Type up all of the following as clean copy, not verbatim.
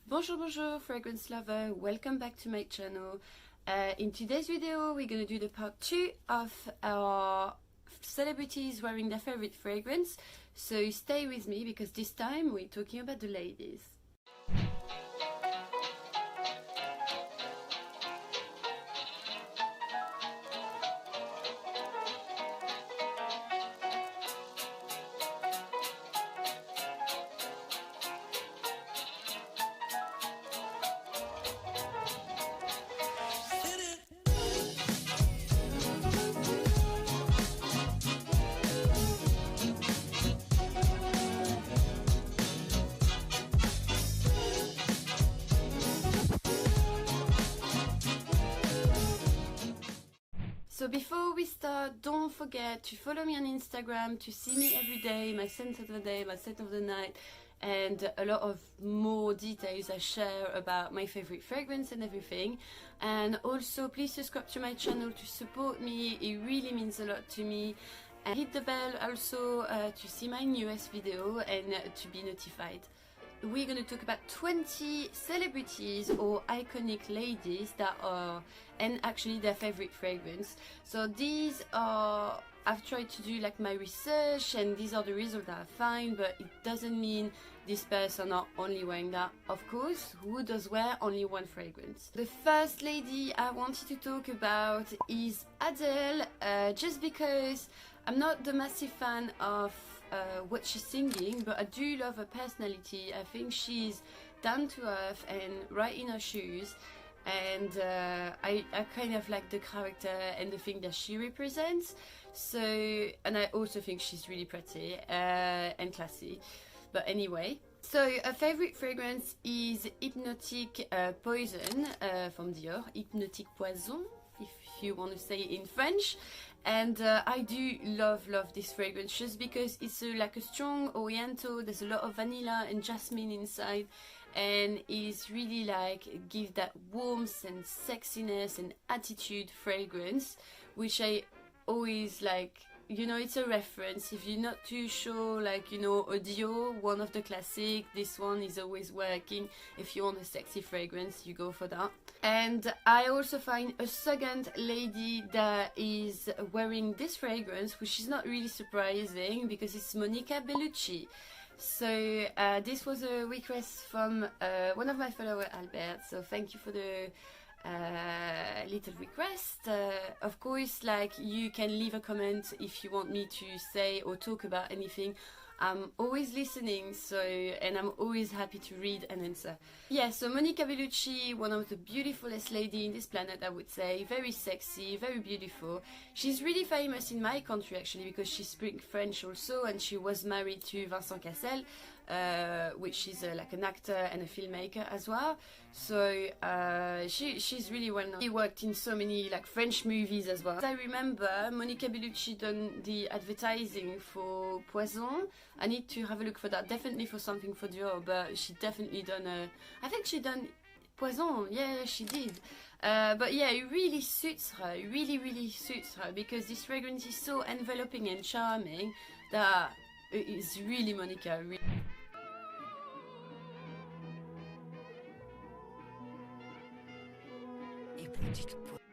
Bonjour, bonjour, fragrance lover. Welcome back to my channel. In today's video, we're going to do the part 2 of our celebrities wearing their favorite fragrance. So stay with me because this time we're talking about the ladies. So before we start, don't forget to follow me on Instagram to see me every day, my scent of the day, my scent of the night, and a lot of more details I share about my favorite fragrance and everything. And also please subscribe to my channel to support me, it really means a lot to me. And hit the bell also to see my newest video and to be notified. We're going to talk about 20 celebrities or iconic ladies that are, and actually their favorite fragrance. So these are, I've tried to do like my research and these are the results that I find, but it doesn't mean this person are only wearing that. Of course, who does wear only one fragrance? The first lady I wanted to talk about is Adele, just because I'm not the massive fan of what she's singing, but I do love her personality. I think she's down to earth and right in her shoes, and I kind of like the character and the thing that she represents. So, and I also think she's really pretty and classy. But anyway, so a favorite fragrance is Hypnotic Poison from Dior, Hypnotic Poison if you want to say it in French. And I do love this fragrance just because it's like a strong oriental. There's a lot of vanilla and jasmine inside, and it's really like give that warmth and sexiness and attitude fragrance, which I always like. You know, it's a reference. If you're not too sure, like, you know, a Dior, one of the classic, this one is always working. If you want a sexy fragrance, you go for that. And I also find a second lady that is wearing this fragrance, which is not really surprising because it's Monica Bellucci. So this was a request from one of my followers, Albert. So thank you for the little request. Of course, like, you can leave a comment if you want me to say or talk about anything. I'm always listening, so, and I'm always happy to read and answer. Yeah, so Monica Bellucci, one of the beautifulest lady in this planet, I would say. Very sexy, very beautiful. She's really famous in my country actually because she speaks French also, and she was married to Vincent Cassel, which is like an actor and a filmmaker as well. So she's really well known. She worked in so many like French movies as well. I remember Monica Bellucci done the advertising for Poison. I need to have a look for that, definitely for something for Dior, but she definitely done I think she done Poison, yeah, she did. But yeah, it really suits her, it really suits her, because this fragrance is so enveloping and charming that it is really Monica.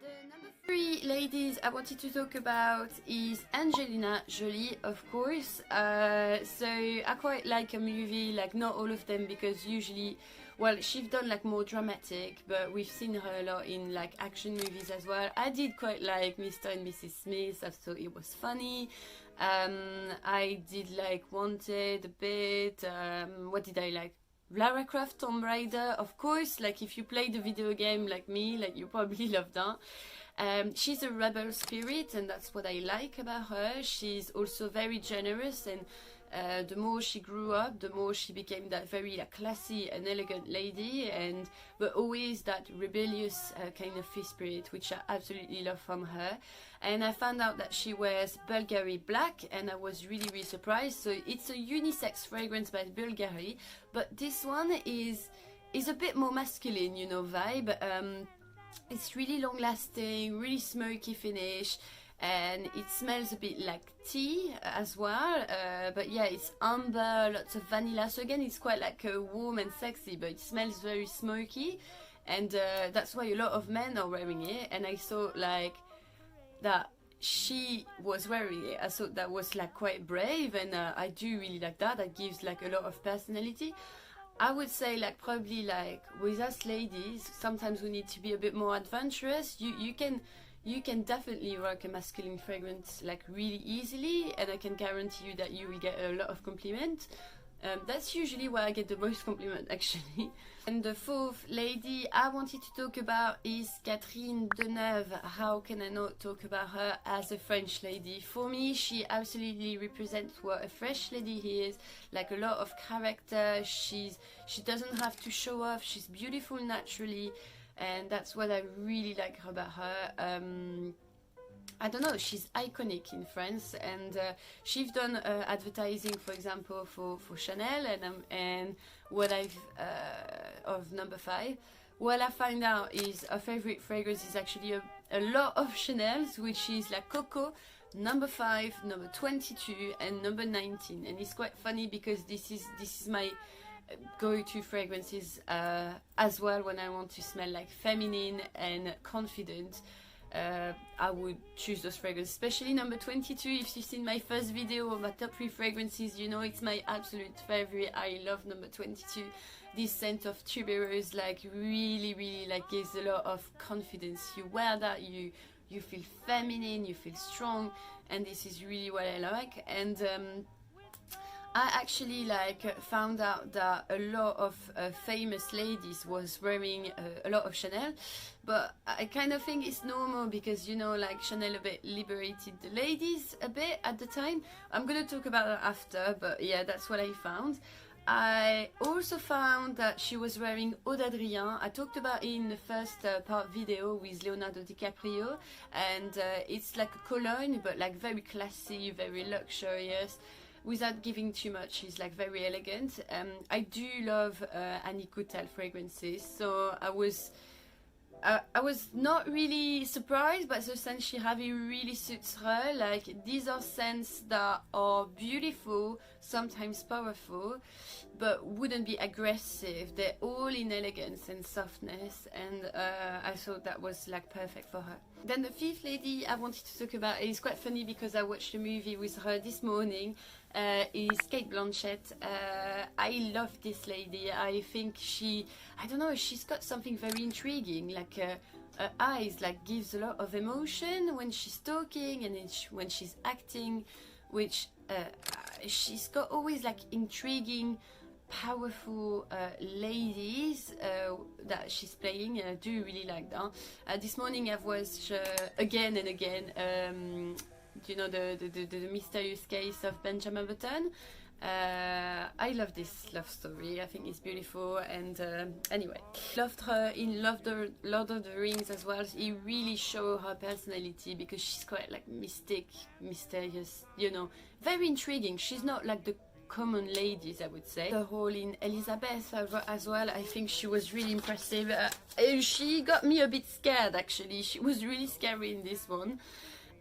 The number 3 ladies I wanted to talk about is Angelina Jolie, of course. So I quite like a movie, like not all of them, because usually, well, she's done like more dramatic, but we've seen her a lot in like action movies as well. I did quite like Mr. and Mrs. Smith. I thought it was funny. I did like Wanted a bit. What did I like? Lara Croft Tomb Raider, of course. Like, if you play the video game like me, like, you probably love that. She's a rebel spirit, and that's what I like about her. She's also very generous, and the more she grew up, the more she became that very like classy and elegant lady, and but always that rebellious kind of free spirit, which I absolutely love from her. And I found out that she wears Bulgari Black, and I was really surprised. So it's a unisex fragrance by Bulgari, but this one is a bit more masculine, you know, vibe. It's really long lasting, really smoky finish, and it smells a bit like tea as well, but yeah, it's amber, lots of vanilla, so again it's quite like warm and sexy, but it smells very smoky, and that's why a lot of men are wearing it. And I thought like that she was wearing it, I thought that was like quite brave, and I do really like that. That gives like a lot of personality. I would say like probably like with us ladies, sometimes we need to be a bit more adventurous. You can definitely rock a masculine fragrance like really easily, and I can guarantee you that you will get a lot of compliments. That's usually where I get the most compliment actually. And the fourth lady I wanted to talk about is Catherine Deneuve. How can I not talk about her as a French lady? For me, she absolutely represents what a French lady is, like a lot of character. She doesn't have to show off, she's beautiful naturally, and that's what I really like about her. I don't know, she's iconic in France, and she's done advertising, for example, for Chanel, and what I've of number 5. What I find out is her favorite fragrance is actually a lot of Chanel's, which is like Coco, number 5, number 22, and number 19. And it's quite funny because this is my go-to fragrances as well when I want to smell like feminine and confident. I would choose those fragrances, especially number 22. If you've seen my first video of my top 3 fragrances, you know it's my absolute favorite. I love number 22. This scent of tuberose like really like gives a lot of confidence. You wear that, you feel feminine, you feel strong, and this is really what I like. And I actually like found out that a lot of famous ladies was wearing a lot of Chanel, but I kind of think it's normal because, you know, like Chanel a bit liberated the ladies a bit at the time. I'm gonna talk about that after, but yeah, that's what I found. I also found that she was wearing Eau d'Adrien. I talked about it in the first part video with Leonardo DiCaprio, and it's like a cologne, but like very classy, very luxurious, without giving too much. She's like very elegant. I do love Annie Coutal fragrances, so I was not really surprised, but the scent she have, it really suits her. Like, these are scents that are beautiful, sometimes powerful, but wouldn't be aggressive. They're all in elegance and softness, and I thought that was like perfect for her. Then the 5th lady I wanted to talk about is quite funny because I watched a movie with her this morning. Is Cate Blanchett. I love this lady. I think I don't know, she's got something very intriguing, like her eyes like gives a lot of emotion when she's talking and when she's acting, which she's got always like intriguing, powerful ladies that she's playing, and I do really like that. This morning I've watched again and again you know, the mysterious case of Benjamin Button. I love this love story. I think it's beautiful, and anyway, loved her in Lord of the Rings as well. It really shows her personality because she's quite like mysterious, you know, very intriguing. She's not like the common ladies, I would say. The role in Elizabeth as well, I think she was really impressive. She got me a bit scared actually. She was really scary in this one.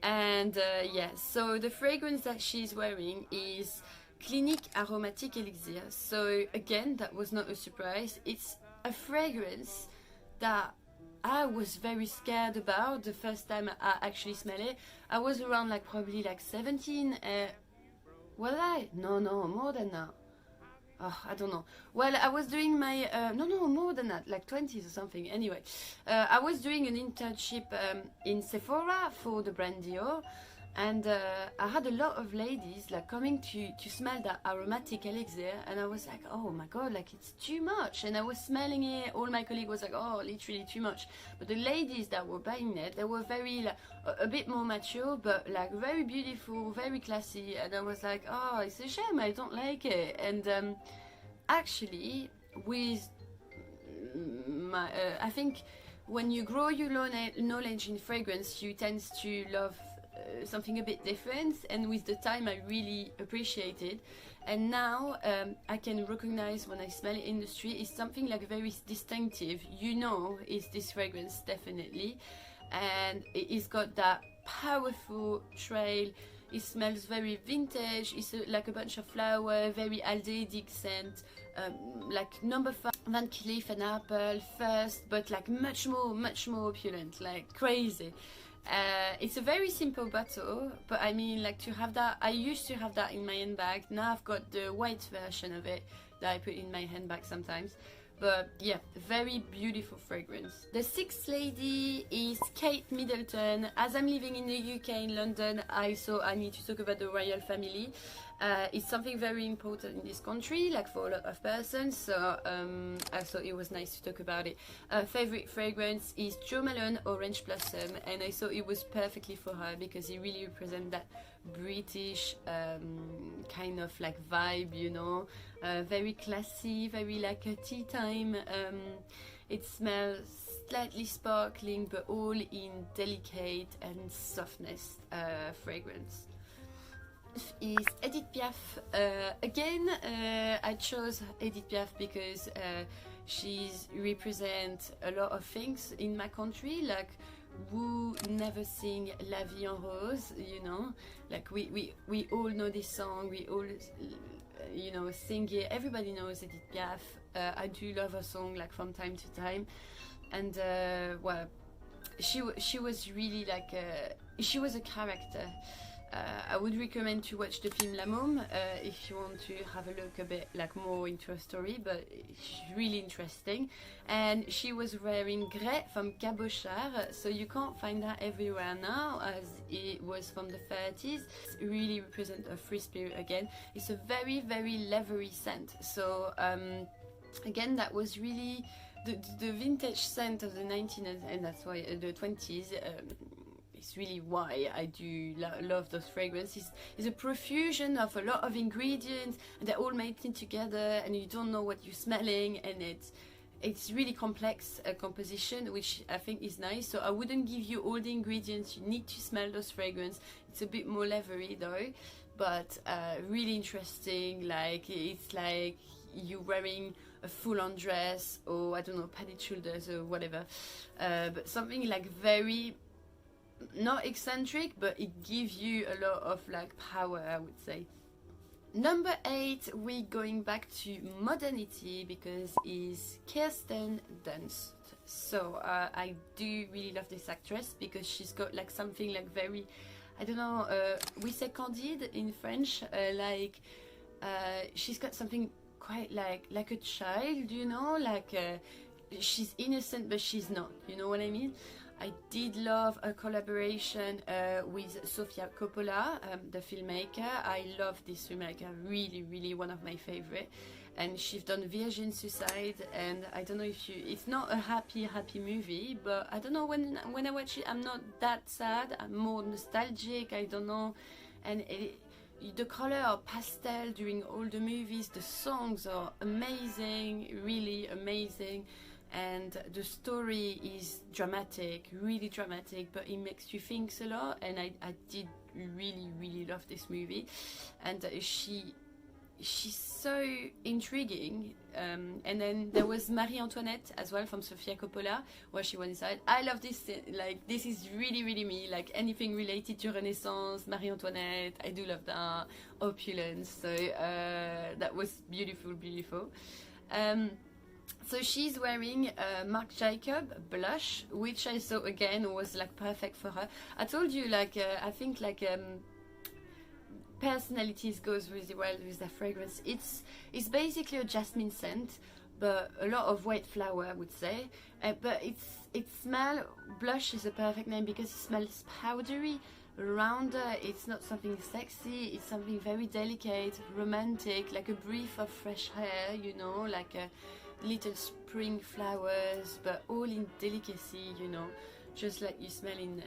And yeah, so the fragrance that she's wearing is Clinique Aromatique Elixir. So again, that was not a surprise. It's a fragrance that I was very scared about the first time I actually smelled it. I was around like probably like 17. Was I? No, more than that. Oh, I don't know. Well, I was doing my no, more than that, like 20s or something. Anyway, I was doing an internship in Sephora for the brand Dior, and I had a lot of ladies like coming to smell that aromatic elixir, and I was like, oh my god, like it's too much. And I was smelling it. All my colleagues was like, oh, literally too much. But the ladies that were buying it, they were very like a bit more mature, but like very beautiful, very classy. And I was like, oh, it's a shame I don't like it. And actually, with my I think when you grow your knowledge in fragrance, you tend to love something a bit different, and with the time I really appreciate it. And now I can recognize when I smell it in the street, it's something like very distinctive, you know, it's this fragrance definitely. And it's got that powerful trail. It smells very vintage. It's like a bunch of flower, very aldehydic scent, like number 5 Van Cleef and Apple first, but like much more opulent, like crazy. It's a very simple bottle, but I mean, like, to have that, I used to have that in my handbag. Now I've got the white version of it that I put in my handbag sometimes. But yeah, very beautiful fragrance. The 6th lady is Kate Middleton. As I'm living in the UK, in London, I need to talk about the royal family. It's something very important in this country, like for a lot of persons, so I thought it was nice to talk about it. Favorite fragrance is Jo Malone Orange Blossom, and I thought it was perfectly for her because it really represents that British kind of like vibe, you know, very classy, very like a tea time. It smells slightly sparkling, but all in delicate and softness fragrance. Is Edith Piaf. Again, I chose Edith Piaf because she's represent a lot of things in my country, like who never sing La Vie en Rose, you know, like we all know this song, we all you know sing it, everybody knows Edith Piaf. I do love her song like from time to time, and well, she was really like she was a character. I would recommend to watch the film La Môme if you want to have a look a bit like more into a story, but it's really interesting. And she was wearing grès from Cabochard, so you can't find that everywhere now, as it was from the 30s. It really represents a free spirit again. It's a very, very leathery scent. So again, that was really the vintage scent of the 19th, and that's why the 20s. It's really why I do love those fragrances. It's a profusion of a lot of ingredients, and they're all made in together, and you don't know what you're smelling, and it's really complex composition, which I think is nice. So I wouldn't give you all the ingredients you need to smell those fragrances. It's a bit more leathery though, but really interesting. Like it's like you wearing a full-on dress, or I don't know, padded shoulders or whatever, but something like very not eccentric, but it gives you a lot of like power, I would say. Number 8, we're going back to modernity because is Kirsten Dunst. So I do really love this actress because she's got like something like very, I don't know, we say candide in French, like she's got something quite like a child, you know, like she's innocent but she's not, you know what I mean? I did love a collaboration with Sofia Coppola, the filmmaker. I love this filmmaker, really one of my favorite. And she's done Virgin Suicide, and I don't know if it's not a happy movie, but I don't know, when I watch it, I'm not that sad, I'm more nostalgic, I don't know. And the color are pastel during all the movies, the songs are amazing, really amazing. And the story is dramatic, really dramatic, but it makes you think a lot, and I did really love this movie. And she's so intriguing. And then there was Marie Antoinette as well from Sofia Coppola, where she was inside. I love this, like this is really me, like anything related to Renaissance, Marie Antoinette, I do love that, opulence, so that was beautiful. So she's wearing Marc Jacob blush, which I saw again was like perfect for her. I told you, like I think like personalities goes really well with the fragrance. It's basically a jasmine scent, but a lot of white flower, I would say. But it smells, blush is a perfect name because it smells powdery, rounder. It's not something sexy, it's something very delicate, romantic, like a breath of fresh air, you know, like a little spring flowers, but all in delicacy, you know, just like you smell in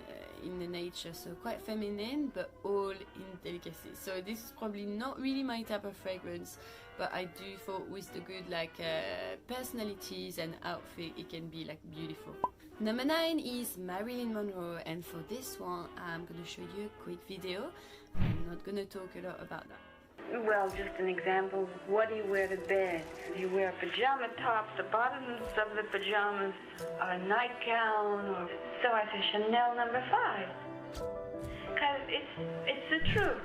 the nature. So quite feminine, but all in delicacy. So this is probably not really my type of fragrance, but I do thought with the good like personalities and outfit, it can be like beautiful. Number 9 is Marilyn Monroe, and for this one I'm gonna show you a quick video. I'm not gonna talk a lot about that. Well, just an example. What do you wear to bed? You wear pajama tops, the bottoms of the pajamas, a nightgown, or so I say Chanel number 5. because it's the truth.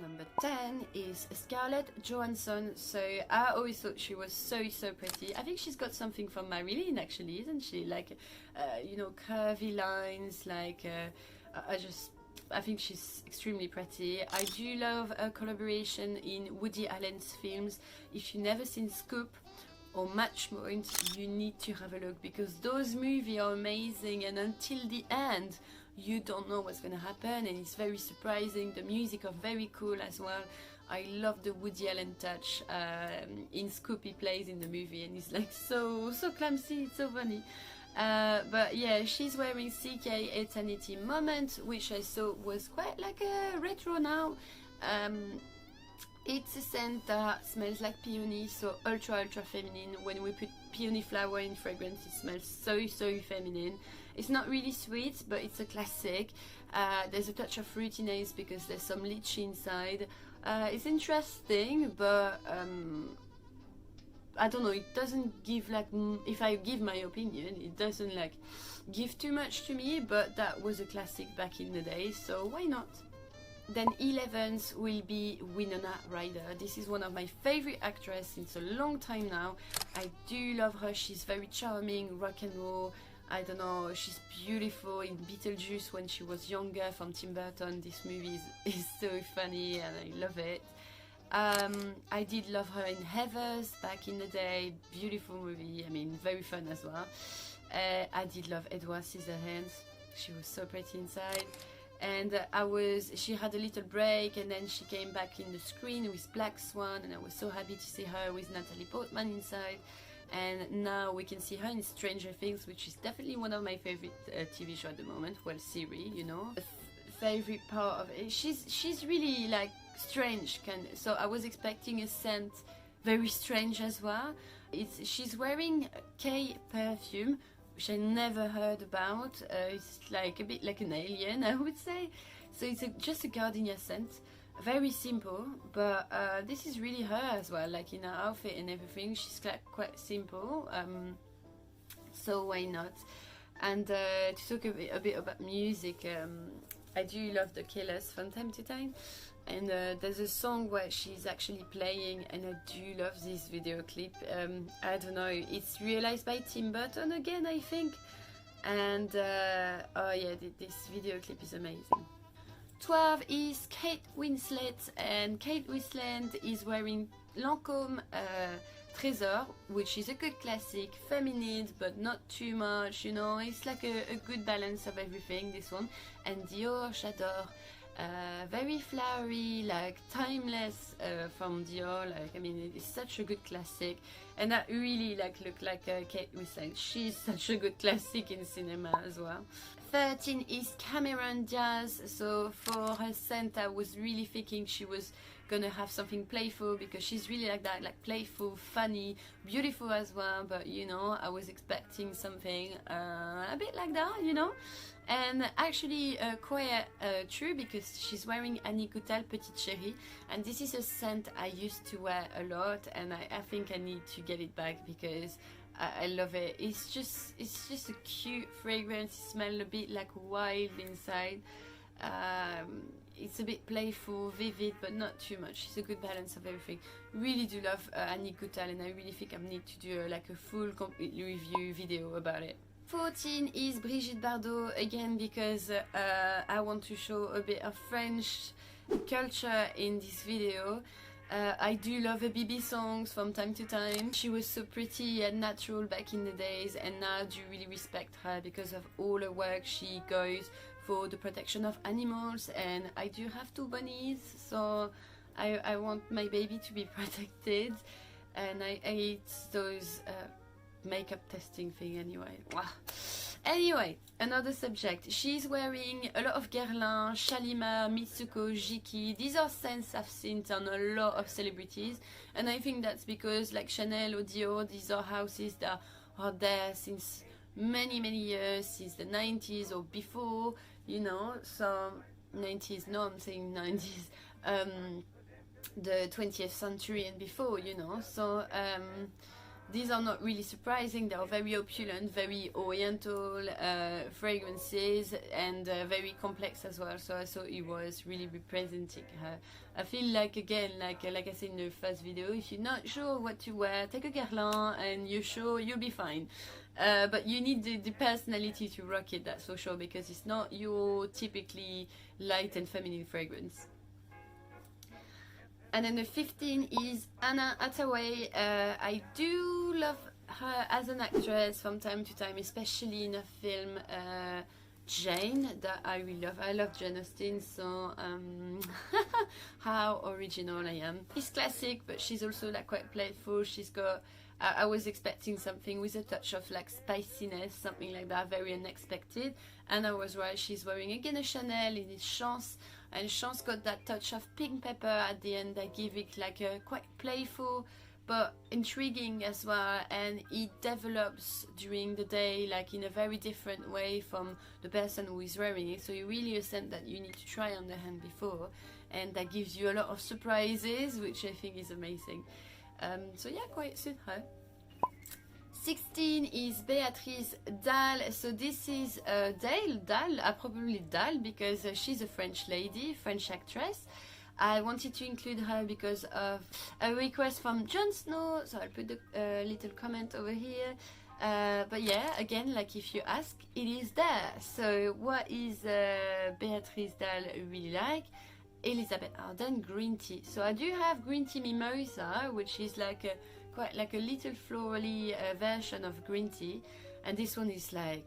Number 10 is Scarlett Johansson. So I always thought she was so pretty. I think she's got something from Marilyn actually, isn't she? Like, you know, curvy lines, like, I think she's extremely pretty. I do love a collaboration in Woody Allen's films. If you've never seen Scoop or Matchpoint, you need to have a look because those movies are amazing, and until the end you don't know what's going to happen, and it's very surprising. The music are very cool as well. I love the Woody Allen touch. In Scoop he plays in the movie and he's like so clumsy, it's so funny. But yeah, she's wearing CK Eternity Moment, which I thought was quite like a retro now. It's a scent that smells like peony, so ultra feminine. When we put peony flower in fragrance, it smells so feminine. It's not really sweet, but it's a classic. There's a touch of fruitiness because there's some lychee inside. It's interesting, but I don't know, it doesn't give like, if I give my opinion, it doesn't like give too much to me, but that was a classic back in the day, so why not? Then 11th will be Winona Ryder. This is one of my favorite actresses since a long time now. I do love her. She's very charming, rock and roll. I don't know, she's beautiful in Beetlejuice when she was younger from Tim Burton. This movie is so funny and I love it. I did love her in Heathers back in the day. Beautiful movie, I mean, very fun as well. I did love Edward Scissorhands. She was so pretty inside. And she had a little break and then she came back in the screen with Black Swan, and I was so happy to see her with Natalie Portman inside. And now we can see her in Stranger Things, which is definitely one of my favorite TV show at the moment. Well, series, you know. Favorite part of it, she's really like strange, so I was expecting a scent very strange as well. She's wearing K perfume, which I never heard about. It's like a bit like an alien, I would say. So it's just a gardenia scent, very simple, but this is really her as well, like in her outfit and everything. She's quite simple, so why not? And to talk a bit about music, I do love The Killers from time to time, and there's a song where she's actually playing, and I do love this video clip. I don't know, it's realized by Tim Burton again, I think, and oh yeah, this video clip is amazing. 12 is Kate Winslet, and Kate Winslet is wearing Lancôme Trésor, which is a good classic, feminine but not too much, you know, it's like a good balance of everything, this one. And Dior J'adore, very flowery, like timeless, from Dior, like, I mean, it's such a good classic, and I really look like Kate Winslet. She's such a good classic in cinema as well. 13 is Cameron Diaz. So for her scent, I was really thinking she was gonna have something playful, because she's really like that, like playful, funny, beautiful as well, but you know, I was expecting something a bit like that, you know. And actually quite true, because she's wearing Annie Goutal Petite Chérie, and this is a scent I used to wear a lot, and I think I need to get it back because I love it. It's just a cute fragrance. It smells a bit like wild inside. It's a bit playful, vivid, but not too much. It's a good balance of everything. Really do love Annie Goutal, and I really think I need to do like a full complete review video about it. 14 is Brigitte Bardot, again because I want to show a bit of French culture in this video. I do love her BB songs from time to time. She was so pretty and natural back in the days, and now I do really respect her because of all her work she goes for the protection of animals, and I do have 2 bunnies, so I want my baby to be protected, and I hate those makeup testing thing anyway. Anyway, another subject. She's wearing a lot of Guerlain, Shalimar, Mitsuko, Jiki. These are scents I've seen on a lot of celebrities, and I think that's because like Chanel or Dior, these are houses that are there since many years, since the 90s or before, you know. So 90s, no, I'm saying 90s, the 20th century and before, you know. So these are not really surprising. They are very opulent, very oriental fragrances, and very complex as well. So I thought it was really representing her. I feel like, again, like I said in the first video, if you're not sure what to wear, take a Guerlain and you're sure you'll be fine. But you need the personality to rock it, that's for sure, because it's not your typically light and feminine fragrance. And then the 15 is Anna Hathaway. I do love her as an actress from time to time, especially in a film Jane that I really love. I love Jane Austen, so how original I am. She's classic, but she's also like quite playful. She's got, I was expecting something with a touch of like spiciness, something like that, very unexpected. And I was right, she's wearing again a Chanel in its Chance, and Chance got that touch of pink pepper at the end that give it like a quite playful but intriguing as well, and it develops during the day like in a very different way from the person who is wearing it, so you really a scent that you need to try on the hand before, and that gives you a lot of surprises, which I think is amazing. So yeah, quite suit her. 16 is Béatrice Dalle. So this is Dalle, probably Dalle, because she's a French lady, French actress. I wanted to include her because of a request from Jon Snow, so I'll put the little comment over here. But yeah, again, like if you ask, it is there. So what is Béatrice Dalle really like? Elizabeth Arden green tea. So I do have green tea mimosa, which is like quite like a little florally version of green tea, and this one is like,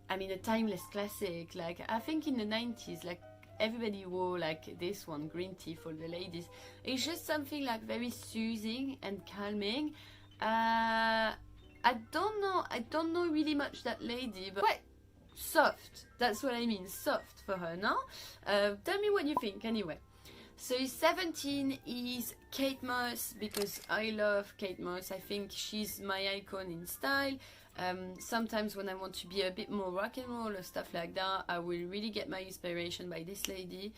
I mean, a timeless classic. Like I think in the 90s, like everybody wore like this one, green tea for the ladies. It's just something like very soothing and calming. I don't know really much that lady, but quite soft. That's what I mean, soft for her, no? Tell me what you think anyway. So 17 is Kate Moss, because I love Kate Moss. I think she's my icon in style. Sometimes when I want to be a bit more rock and roll or stuff like that, I will really get my inspiration by this lady.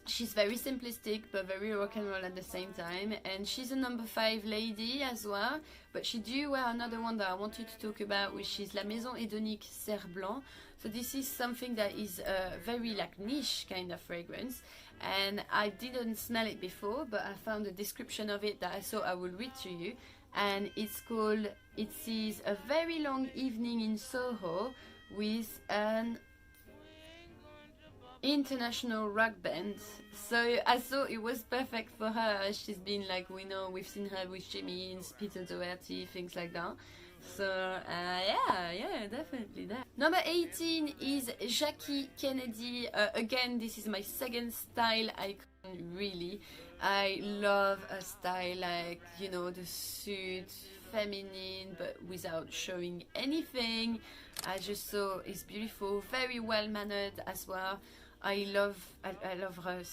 She's very simplistic but very rock and roll at the same time, and she's a number 5 lady as well, but she do wear another one that I wanted to talk about, which is La Maison Hédonique Cerf Blanc. So this is something that is a very like niche kind of fragrance, and I didn't smell it before, but I found a description of it that I thought I would read to you, and it's called, it says, a very long evening in Soho with an international rock band. So I thought it was perfect for her. She's been like, we know, we've seen her with Jimmy Eames, Peter Doherty, things like that. So yeah, definitely that. Number 18 is Jackie Kennedy. Again, this is my second style icon, really. I love a style like, you know, the suit, feminine, but without showing anything. I just thought it's beautiful, very well mannered as well. I loved her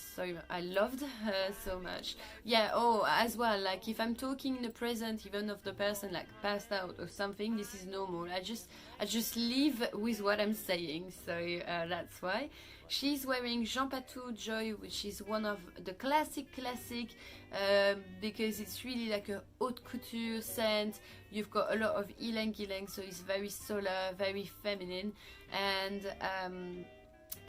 so much. Yeah, oh, as well, like if I'm talking in the present, even if the person like passed out or something, this is normal. I just live with what I'm saying, so that's why. She's wearing Jean Patou Joy, which is one of the classic, because it's really like a haute couture scent. You've got a lot of ylang ylang, so it's very solar, very feminine, and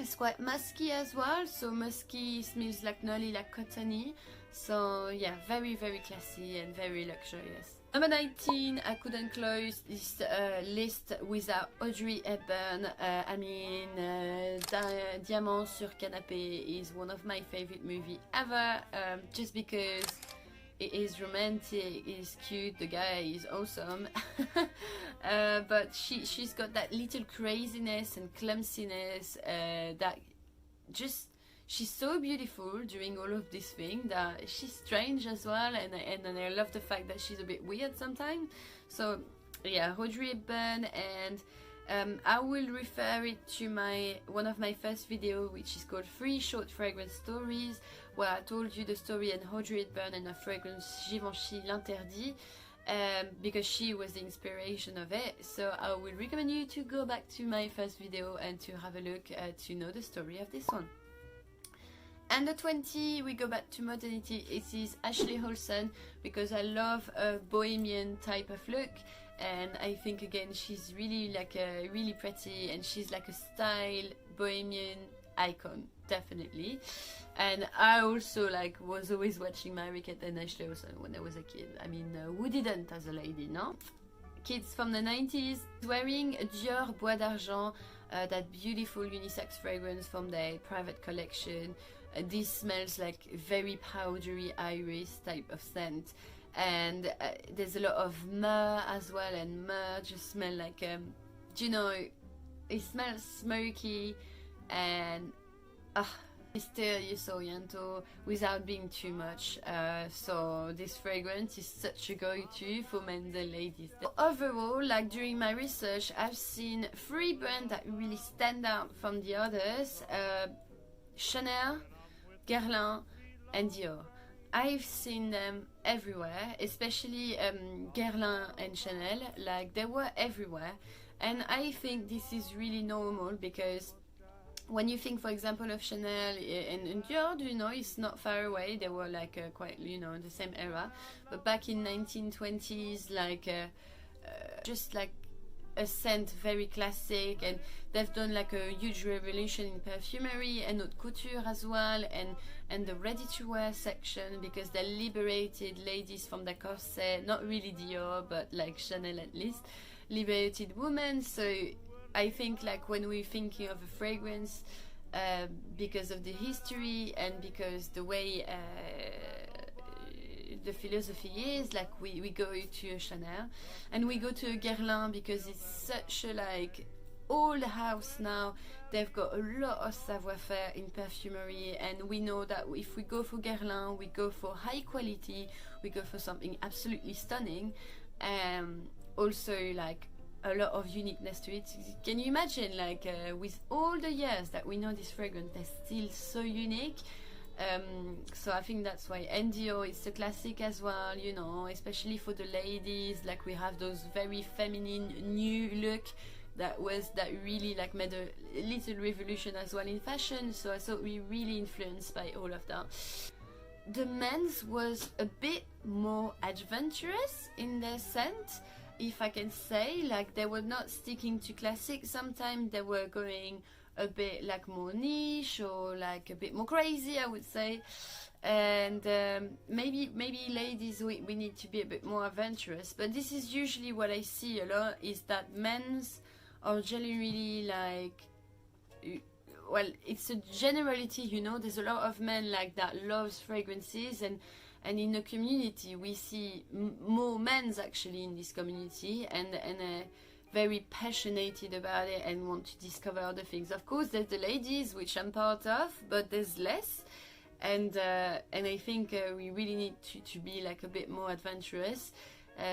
it's quite musky as well, so musky smells like nearly like cottony. So yeah, very classy and very luxurious. Number 19, I couldn't close this list without Audrey Hepburn. I mean, Diamant sur Canapé is one of my favorite movies ever, just because it is romantic, it is cute, the guy is awesome. But she's got that little craziness and clumsiness that just, she's so beautiful during all of this thing, that she's strange as well, and I love the fact that she's a bit weird sometimes. So yeah, Audrey Hepburn, and I will refer it to one of my first videos, which is called 3 Short Fragrance Stories, where I told you the story and Audrey Hepburn and her fragrance Givenchy L'Interdit, because she was the inspiration of it. So I will recommend you to go back to my first video and to have a look to know the story of this one. And the 20, we go back to modernity. It is Ashley Olsen, because I love a bohemian type of look, and I think again she's really like a really pretty, and she's like a style bohemian icon, definitely. And I also like was always watching Mary-Kate and Ashley Olsen when I was a kid. I mean, who didn't as a lady, no? Kids from the 90s wearing a Dior Bois d'Argent, that beautiful unisex fragrance from their private collection. This smells like very powdery iris type of scent, and there's a lot of myrrh as well, and myrrh just smell like do you know, it smells smoky and mysterious oriental without being too much, so this fragrance is such a go-to for men and ladies. Overall, like during my research, I've seen 3 brands that really stand out from the others: Chanel, Guerlain and Dior. I've seen them everywhere, especially Guerlain and Chanel, like they were everywhere. And I think this is really normal, because when you think, for example, of Chanel and Dior, you know, it's not far away. They were like quite, you know, the same era. But back in 1920s, like just like a scent very classic, and they've done like a huge revolution in perfumery and haute couture as well, and the ready-to-wear section, because they liberated ladies from the corset. Not really Dior, but like Chanel at least liberated women. So I think like when we're thinking of a fragrance, because of the history and because the way the philosophy is, like we go to a Chanel and we go to a Guerlain, because it's such a like old house now. They've got a lot of savoir-faire in perfumery, and we know that if we go for Guerlain, we go for high quality, we go for something absolutely stunning, also like a lot of uniqueness to it. Can you imagine, like with all the years that we know this fragrance, they're still so unique. So I think that's why. And Dior, it's a classic as well, you know, especially for the ladies. Like we have those very feminine new look that really like made a little revolution as well in fashion. So I thought we really influenced by all of that. The men's was a bit more adventurous in their scent, if I can say. Like they were not sticking to classic. Sometimes they were going a bit like more niche, or like a bit more crazy, I would say. And maybe ladies, we need to be a bit more adventurous. But this is usually what I see a lot, is that men's are generally like, well, it's a generality, you know. There's a lot of men like that loves fragrances, and in the community we see more men's actually in this community, and very passionate about it and want to discover other things. Of course, there's the ladies, which I'm part of, but there's less. And I think we really need to be like a bit more adventurous,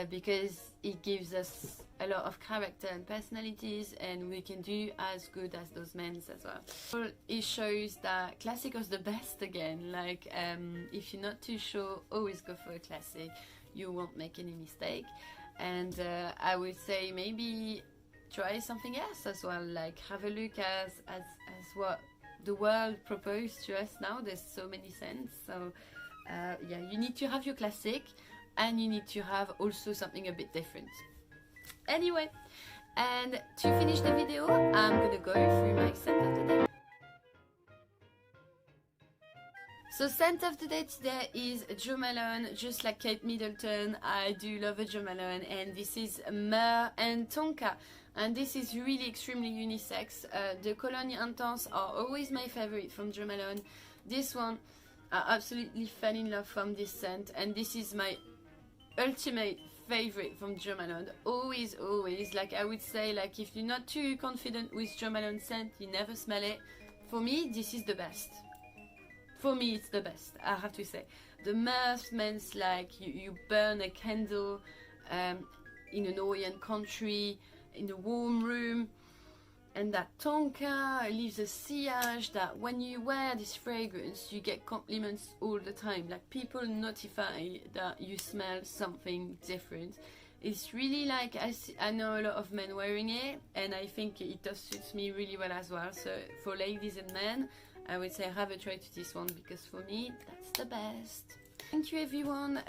because it gives us a lot of character and personalities, and we can do as good as those men as well. It shows that classic is the best again. Like if you're not too sure, always go for a classic. You won't make any mistake. And I would say maybe try something else as well, like have a look as what the world proposed to us now. There's so many scents, so yeah, you need to have your classic, and you need to have also something a bit different. Anyway, and to finish the video, I'm gonna go through my scent of the day. So scent of the day today is Jo Malone. Just like Kate Middleton, I do love a Jo Malone, and this is Myrrh and Tonka, and this is really extremely unisex. The Cologne Intense are always my favorite from Jo Malone. This one, I absolutely fell in love from this scent, and this is my ultimate favorite from Jo Malone. Always, like I would say, like if you're not too confident with Jo Malone scent, you never smell it. For me, this is the best. For me, it's the best, I have to say. The myrrh smells like you burn a candle in an Orient country, in a warm room. And that tonka leaves a sillage that when you wear this fragrance, you get compliments all the time. Like people notify that you smell something different. It's really like, I know a lot of men wearing it, and I think it does suit me really well as well. So for ladies and men, I would say have a try to this one, because for me that's the best. Thank you everyone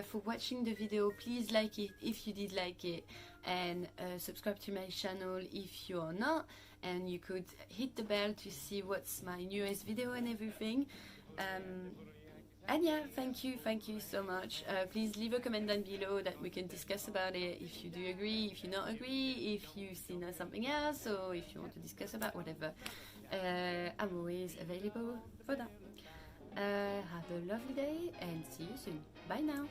for watching the video. Please like it if you did like it, and subscribe to my channel if you are not, and you could hit the bell to see what's my newest video and everything. And yeah, thank you so much. Please leave a comment down below that we can discuss about it, if you do agree, if you not agree, if you see something else, or if you want to discuss about whatever. I'm always available for that. Have a lovely day and see you soon. Bye now.